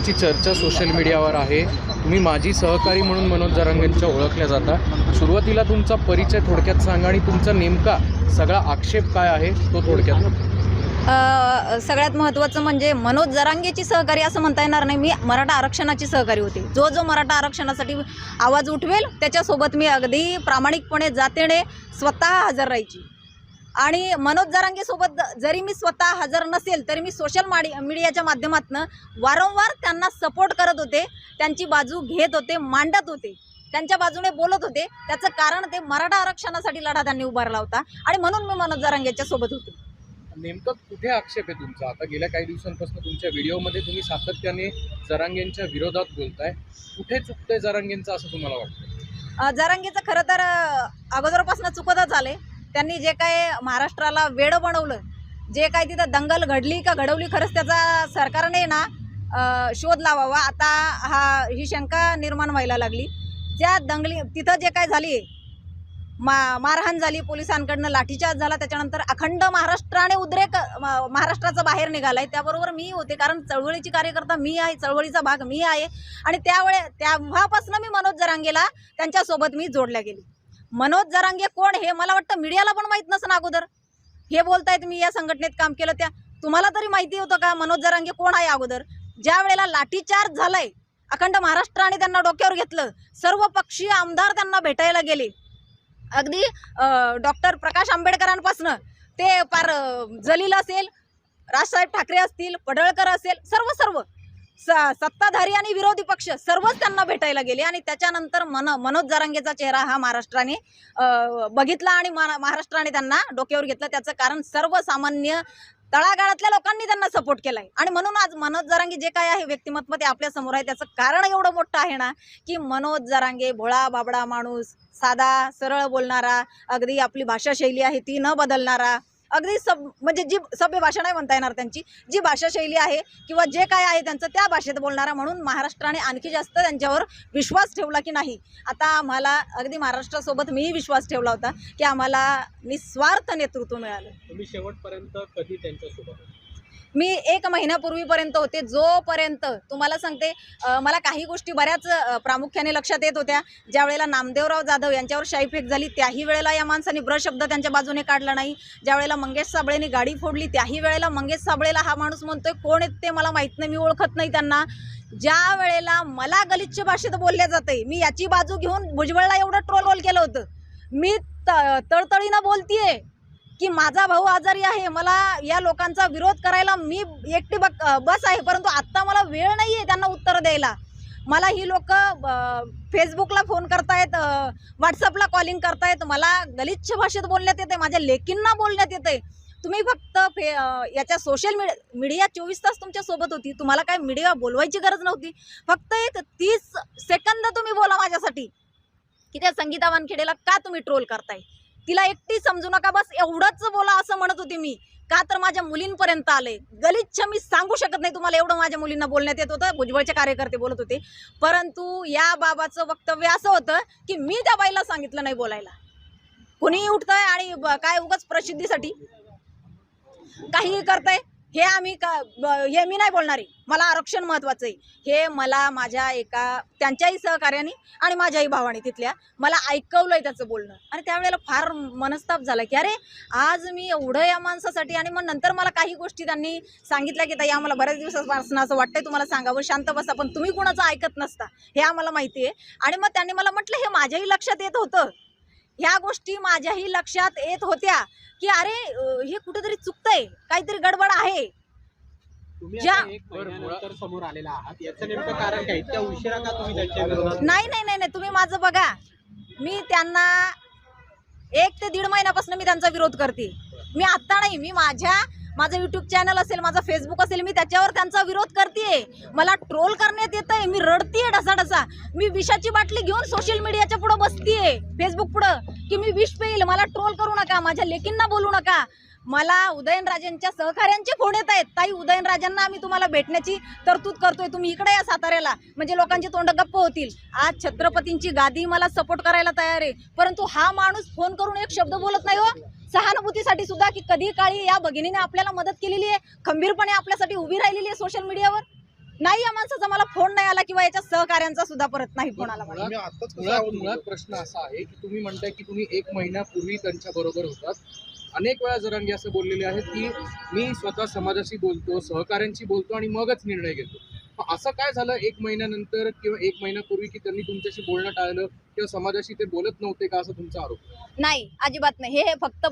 तुमची चर्चा सोशल मीडियावर आहे. तुम्ही माजी सहकारी म्हणून मनोज जरांगेंच्या ओळखल्या जाता. सुरुवातीला तुमचा परिचय थोडक्यात सांगा आणि तुमचा नेमका सगळा आक्षेप काय आहे तो थोडक्यात. सगळ्यात महत्त्वाचं म्हणजे मनोज जरांगेची सहकारी असं म्हणता येणार नाही. मी मराठा आरक्षणाची सहकारी होते. जो मराठा आरक्षणासाठी आवाज उठवेल त्याच्यासोबत मी अगदी प्रामाणिकपणे जातीने स्वतः हजर राहायची. आणि मनोज जरांगेसोबत जरी मी स्वतः हजर नसेल तरी मी सोशल मीडियाच्या माध्यमातून वारंवार त्यांना सपोर्ट करत होते, त्यांची बाजू घेत होते, मांडत होते, त्यांच्या बाजूने बोलत होते. त्याचं कारण ते मराठा आरक्षणासाठी लढा त्यांनी उभारला होता आणि म्हणून मी मनोज जरांगेच्या सोबत होते. नेमकं कुठे आक्षेप आहे तुमचा? आता गेल्या काही दिवसांपासून तुमच्या व्हिडिओमध्ये तुम्ही सातत्याने जरांगेंच्या विरोधात बोलताय. कुठे चुकतंय जरांगेंचं असं तुम्हाला वाटतं? जरांगेचं खरं तर अगोदरपासून चुकतच आले. त्यांनी जे काय महाराष्ट्राला वेडं बनवलं, जे काय तिथं दंगल घडली का घडवली, खरंच त्याचा सरकारने ना शोध लावावा. आता ही शंका निर्माण व्हायला लागली. त्या दंगली तिथं जे काय झाली, मारहाण झाली, पोलिसांकडनं लाठीचार्ज झाला, त्याच्यानंतर अखंड महाराष्ट्राने उद्रेक महाराष्ट्राचा बाहेर निघालाय. त्याबरोबर मी होते, कारण चळवळीची कार्यकर्ता मी आहे, चळवळीचा भाग मी आहे. आणि तेव्हापासून मी मनोज जरांगेला त्यांच्यासोबत मी जोडल्या गेली. मनोज जरांगे कोण हे मला वाटतं मीडियाला पण माहीत नसतं अगोदर. हे बोलतायत मी या संघटनेत काम केलं, त्या तुम्हाला तरी माहिती होतं का मनोज जरांगे कोण आहे अगोदर? ज्या वेळेला लाठीचार्ज झालाय, अखंड महाराष्ट्राने त्यांना डोक्यावर घेतलं, सर्व पक्षीय आमदार त्यांना भेटायला गेले. अगदी डॉक्टर प्रकाश आंबेडकरांपासून ते पार जलील असेल, राजसाहेब ठाकरे असतील, पडळकर असेल, सर्व सत्ताधारी आणि विरोधी पक्ष सर्वच त्यांना भेटायला गेले. आणि त्याच्यानंतर मनोज जरांगेचा चेहरा हा महाराष्ट्राने बघितला आणि महाराष्ट्राने त्यांना डोक्यावर घेतलं. त्याचं कारण सर्वसामान्य तळागाळातल्या लोकांनी त्यांना सपोर्ट केलाय. आणि म्हणून आज मनोज जरांगे जे काय आहे व्यक्तिमत्व ते आपल्या समोर आहे. त्याचं कारण एवढं मोठं आहे ना की मनोज जरांगे भोळा बाबडा माणूस, साधा सरळ बोलणारा, अगदी आपली भाषाशैली आहे ती न बदलणारा, अगदी म्हणजे जी सभ्य भाषा नाही म्हणता येणार, त्यांची जी भाषाशैली आहे किंवा जे काय आहे त्यांचं त्या भाषेत बोलणारा, म्हणून महाराष्ट्राने आणखी जास्त त्यांच्यावर विश्वास ठेवला की नाही. आता आम्हाला अगदी महाराष्ट्रासोबत मीही विश्वास ठेवला होता की आम्हाला निस्वार्थ नेतृत्व मिळालं. तुम्ही शेवटपर्यंत कधी त्यांच्यासोबत? मी 1 महिन्यापूर्वीपर्यंत होते, जोपर्यंत तुम्हाला सांगते मला काही गोष्टी बऱ्याच प्रामुख्याने लक्षात येत होत्या. ज्या वेळेला नामदेवराव जाधव यांच्यावर शाईफेक झाली त्याही वेळेला या माणसाने ब्रशब्द त्यांच्या बाजूने काढला नाही. ज्या वेळेला मंगेश साबळेंनी गाडी फोडली त्याही वेळेला मंगेश साबळेला हा माणूस म्हणतोय कोण आहेत ते मला माहीत नाही, मी ओळखत नाही त्यांना. ज्या वेळेला मला गलिच्छ भाषेत बोलल्या जाते, मी याची बाजू घेऊन भुजबळला एवढं ट्रोल केलं होतं. मी तळतळीनं बोलतीये की माझा भाऊ आजारी आहे, मला या लोकांचा विरोध करायला मी एकटी बस आहे, परंतु आत्ता मला वेळ नाही आहे त्यांना उत्तर द्यायला. मला ही लोक फेसबुकला फोन करतायत, व्हॉट्सअपला कॉलिंग करतायत, मला गलिच्छ भाषेत बोलण्यात येते, माझ्या लेकींना बोलण्यात येते. तुम्ही फक्त याच्या सोशल मीडिया 24 तास तुमच्या सोबत होती, तुम्हाला काय मीडिया बोलवायची गरज नव्हती. फक्त एक 30 सेकंद तुम्ही बोला माझ्यासाठी की त्या संगीता वानखेडेला का तुम्ही ट्रोल करताय, तिला एकटी समजू नका, बस एवढंच बोला असं म्हणत होती मी. का तर माझ्या मुलींपर्यंत आले. गलिच्छ मी सांगू शकत नाही तुम्हाला, एवढं माझ्या मुलींना बोलण्यात येत होतं. भुजबळचे कार्यकर्ते बोलत होते, परंतु या बाबाचं वक्तव्य असं होतं की मी त्या बाईला सांगितलं नाही बोलायला. कुणीही उठतंय आणि काय उगाच प्रसिद्धीसाठी काहीही करतंय. हे मी नाही बोलणारे, मला आरक्षण महत्वाचं आहे हे मला माझ्या त्यांच्याही सहकार्याने आणि माझ्याही भावाने तिथल्या मला ऐकवलंय त्याचं बोलणं. आणि त्यावेळेला फार मनस्ताप झाला की अरे आज मी एवढं या माणसासाठी. आणि मग नंतर मला काही गोष्टी त्यांनी सांगितल्या की ताई आम्हाला बऱ्याच दिवसापासून असं वाटतंय तुम्हाला सांगावं, शांत बसा, पण तुम्ही कुणाचं ऐकत नसता हे आम्हाला माहिती आहे. आणि मग त्यांनी मला म्हटलं हे माझ्याही लक्षात येत होतं, ह्या गोष्टी माझ्याही लक्षात येत होत्या की अरे हे कुठेतरी चुकतंय, काहीतरी गडबड आहे. समोर आलेला आहात याचं नेमकं कारण काय? इतक्या उशिरा का तुम्ही त्यांच्या विरोधात? नाही, तुम्ही माझं बघा, मी त्यांना 1 ते 1.5 महिन्यापासून मी त्यांचा विरोध करते. मी आत्ता नाही, मी माझं युट्यूब चॅनल असेल, माझा फेसबुक असेल, मी त्याच्यावर त्यांचा विरोध करते. मला ट्रोल करण्यात येतंय, मी रडतीये ढसाढसा. मी विषाची बाटली घेऊन सोशल मीडियाच्या पुढे बसतीये, फेसबुक पुढं, की मी विष पेईल, मला ट्रोल करू नका, माझ्या लेकींना बोलू नका. मला उदयनराजेंच्या सहकार्यांचे फोन येत आहेत, ताई उदयनराजेंना आम्ही तुम्हाला भेटण्याची तरतूद करतोय, तुम्ही इकडे या साताऱ्याला, म्हणजे लोकांची तोंड गप्प होतील. आज छत्रपतींची गादी मला सपोर्ट करायला तयार आहे, परंतु हा माणूस फोन करून एक शब्द बोलत नाही हो सहानुभूतीसाठी सुद्धा, की कधी काळी या भगिनीने आपल्याला मदत केलेली आहे, खंबीरपणे आपल्यासाठी उभी राहिलेली आहे सोशल मीडियावर. नाही या माणसाचा मला फोन नाही आला किंवा याच्या सहकार्यांचा सुद्धा परत नाही फोन आला मला. मुळात प्रश्न असा आहे की तुम्ही म्हणताय की तुम्ही 1 महिन्यापूर्वी त्यांच्या बरोबर होतात. अनेक वेळा जरांगे असं बोललेले आहेत की मी स्वतः समाजाशी बोलतो, सहकाऱ्यांशी बोलतो आणि मगच निर्णय घेतो. मग असं काय झालं 1 महिन्यानंतर किंवा 1 महिन्यापूर्वी की त्यांनी तुमच्याशी बोलणं टाळलं किंवा समाजाशी ते बोलत नव्हते का, असं तुमचा आरोप? नाही, अजिबात नाही. हे फक्त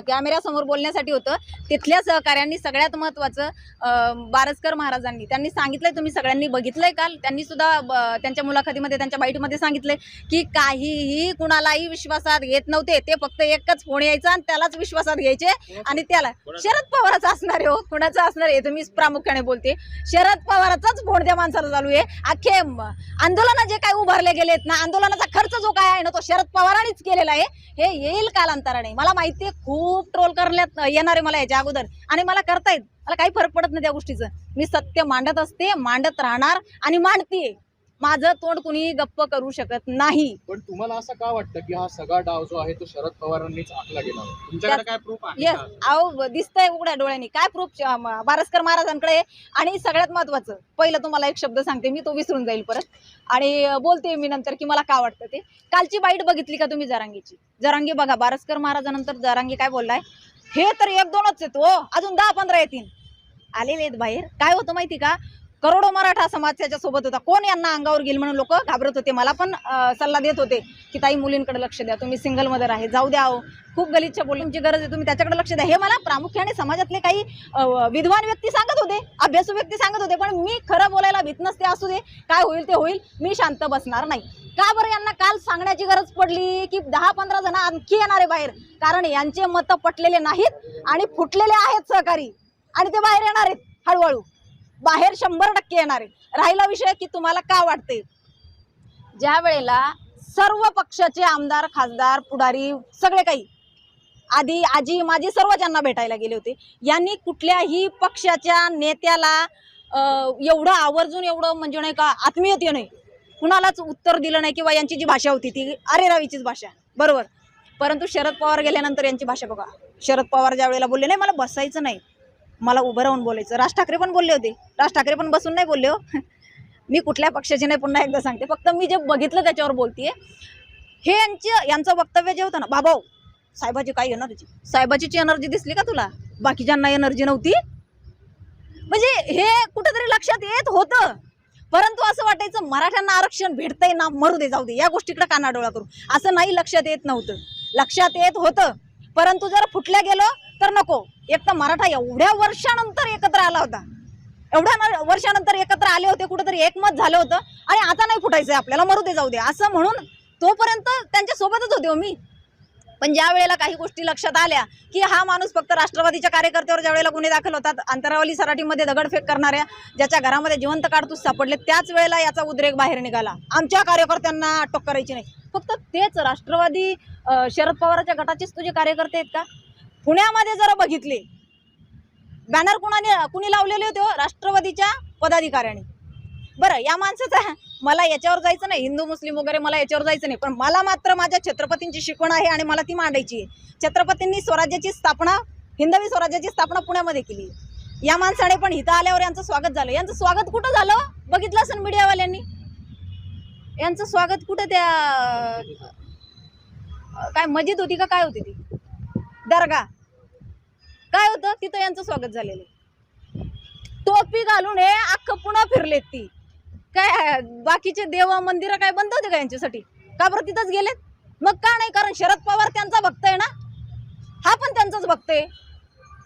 कॅमेऱ्यासमोर बोलण्यासाठी होतं. तिथल्या सहकाऱ्यांनी सगळ्यात महत्त्वाचं बारसकर महाराजांनी त्यांनी सांगितलंय, तुम्ही सगळ्यांनी बघितलंय काल, त्यांनी सुद्धा त्यांच्या मुलाखतीमध्ये त्यांच्या बाईटमध्ये सांगितलंय की काहीही कुणालाही विश्वासात घेत नव्हते. ते फक्त एकच फोन यायचा आणि त्यालाच विश्वासात घ्यायचे आणि त्याला शरद पवाराचा असणार आहे. हो, कुणाचा असणार आहे तुम्ही प्रामुख्याने बोलते. शरद पवाराचाच फोन त्या माणसाला चालू आहे. अख्खे आंदोलन जे काय उभारले गेलेत ना, आंदोलनाचा खर्च जो काय आहे ना तो शरद पवारांनीच केलेला आहे. हे येईल कालांतराने. मला माहिती आहे खूप ट्रोल करण्यात येणार आहे मला याच्या अगोदर आणि मला करतायत. मला काही फरक पडत नाही त्या गोष्टीचं. मी सत्य मांडत असते, मांडत राहणार आणि मांडते. माझं तोंड कुणी गप्प करू शकत नाही. पण तुम्हाला असं का वाटतं की हा सगळा डाव जो आहे तो शरद पवारांनीच आखला गेला? तुमच्याकडे काय प्रूफ आहे? येस, अहो दिसतंय उघड्या डोळ्यांनी. काय प्रूफ बारसकर महाराजांकडे. आणि सगळ्यात महत्वाचं पहिलं तुम्हाला एक शब्द सांगते मी, तो विसरून जाईल परत आणि बोलते मी नंतर की मला का वाटतं ते. कालची बाईट बघितली का तुम्ही जरांगेची? जरांगे बघा, बारसकर महाराजांनंतर जरांगे काय बोललाय, हे तर 1-2च आहेत हो, अजून 10-15 येतील. आलेले आहेत बाहेर. काय होतं माहिती का, करोडो मराठा समाज त्याच्या सोबत होता. कोण यांना अंगावर घेईल म्हणून लोक घाबरत होते. मला पण सल्ला देत होते की ताई मुलींकडे लक्ष द्या, तुम्ही सिंगल मदर आहे, जाऊ द्या, खूप गलिच्छ बोलण्याची गरज आहे, तुम्ही त्याच्याकडे लक्ष द्या. हे मला प्रामुख्याने समाजातले काही विद्वान व्यक्ती सांगत होते, अभ्यासू व्यक्ती सांगत होते. पण मी खरं बोलायला भीत नसते. असू दे, काय होईल ते होईल, मी शांत बसणार नाही. का बरं यांना काल सांगण्याची गरज पडली की 10-15 जण आणखी येणारे बाहेर, कारण यांचे मतं पटलेले नाहीत आणि फुटलेले आहेत सहकारी आणि ते बाहेर येणार आहेत. हळूहळू बाहेर 100% येणार आहे. राहिला विषय की तुम्हाला का वाटते, ज्या वेळेला सर्व पक्षाचे आमदार, खासदार, पुढारी सगळे काही आधी आजी माझी सर्व ज्यांना भेटायला गेले होते, यांनी कुठल्याही पक्षाच्या नेत्याला एवढं आवर्जून एवढं म्हणजे नाही का आत्मीयतेने कुणालाच उत्तर दिलं नाही किंवा यांची जी भाषा होती ती अरेरावीचीच भाषा, बरोबर. परंतु शरद पवार गेल्यानंतर यांची भाषा बघा. शरद पवार ज्या वेळेला बोलले, नाही मला बसायचं नाही, मला उभं राहून बोलायचं. राज ठाकरे पण बोलले होते, राज ठाकरे पण बसून नाही बोलले हो. मी कुठल्या पक्षाचे नाही, पुन्हा एकदा सांगते, फक्त मी जे बघितलं त्याच्यावर बोलतीये. हे यांचं वक्तव्य जे होतं ना, बाबाओ साहेबाची काय एनर्जी, साहेबाची एनर्जी दिसली का तुला, बाकीच्यांना एनर्जी नव्हती. म्हणजे हे कुठेतरी लक्षात येत होतं, परंतु असं वाटायचं मराठ्यांना आरक्षण भेटतंय ना, मरू दे, जाऊ दे, या गोष्टीकडे कानाडोळा करू. असं नाही, लक्षात येत नव्हतं, लक्षात येत होतं. परंतु जर फुटल्या गेलो तर नको. एक तर मराठा एवढ्या वर्षानंतर एकत्र आला होता, एवढ्या वर्षानंतर एकत्र आले होते, कुठेतरी एकमत झालं होतं आणि आता नाही फुटायचंय आपल्याला, मरू दे, जाऊ दे असं म्हणून तोपर्यंत त्यांच्या सोबतच होते हो मी. पण ज्या वेळेला काही गोष्टी लक्षात आल्या की हा माणूस फक्त राष्ट्रवादीच्या कार्यकर्त्यावर ज्या वेळेला गुन्हे दाखल होतात, अंतरावली सराटीमध्ये दगडफेक करणाऱ्या ज्याच्या घरामध्ये जिवंत काडतूस सापडले, त्याच वेळेला याचा उद्रेक बाहेर निघाला. आमच्या कार्यकर्त्यांना अटक करायची नाही. फक्त तेच राष्ट्रवादी शरद पवारांच्या गटाचेच तुझे कार्यकर्ते आहेत का? पुण्यामध्ये जर बघितले बॅनर कुणी लावलेले होते हो, राष्ट्रवादीच्या पदाधिकाऱ्यांनी. बरं, या माणसाचा मला याच्यावर जायचं नाही, हिंदू मुस्लिम वगैरे मला याच्यावर जायचं नाही, पण मला मात्र माझ्या छत्रपतींची शिकवण आहे आणि मला ती मांडायची आहे. छत्रपतींनी स्वराज्याची स्थापना, हिंदवी स्वराज्याची स्थापना पुण्यामध्ये केली. या माणसाने पण इथं आल्यावर यांचं स्वागत झालं. यांचं स्वागत कुठं झालं बघितलं असेल मीडियावाल्यांनी. यांचं स्वागत कुठं, त्या काय मस्जिद होती का काय होती ती, दर्गा काय होतं तिथं यांचं स्वागत झालेलं. टोपी घालून हे अख्खं पुन्हा फिरलेत. ती काय बाकीचे देव मंदिरं काय बंद होते का यांच्यासाठी? का बरं तिथंच गेलेत? मग का नाही? कारण शरद पवार त्यांचा भक्त आहे ना, हा पण त्यांचाच भक्त आहे.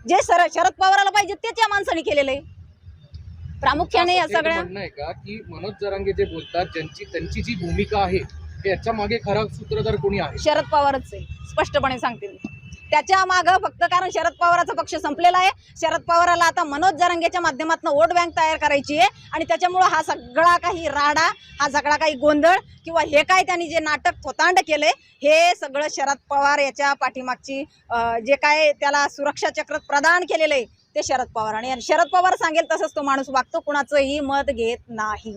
जे शरद पवाराला पाहिजे तेच या माणसाने केलेलं आहे. प्रामुख्याने या सगळ्या म्हणणं आहे का की मनोज जरांगे जे बोलतात, त्यांची जी भूमिका आहे याच्या मागे खरा सूत्रधार कोणी आहे? शरद पवारच आहे, स्पष्टपणे सांगते मी. त्याच्या मागं फक्त कारण शरद पवाराचा पक्ष संपलेला आहे. शरद पवाराला आता मनोज जरांगेच्या माध्यमातून वोट बँक तयार करायची आहे आणि त्याच्यामुळं हा सगळा काही राडा, हा सगळा काही गोंधळ किंवा हे काय त्यांनी जे नाटक थोतांड केलंय, हे सगळं शरद पवार याच्या पाठीमागची जे काय त्याला सुरक्षा चक्र प्रदान केलेलं आहे ते शरद पवार. आणि शरद पवार सांगेल तसंच तो माणूस वागतो, कुणाचंही मत घेत नाही.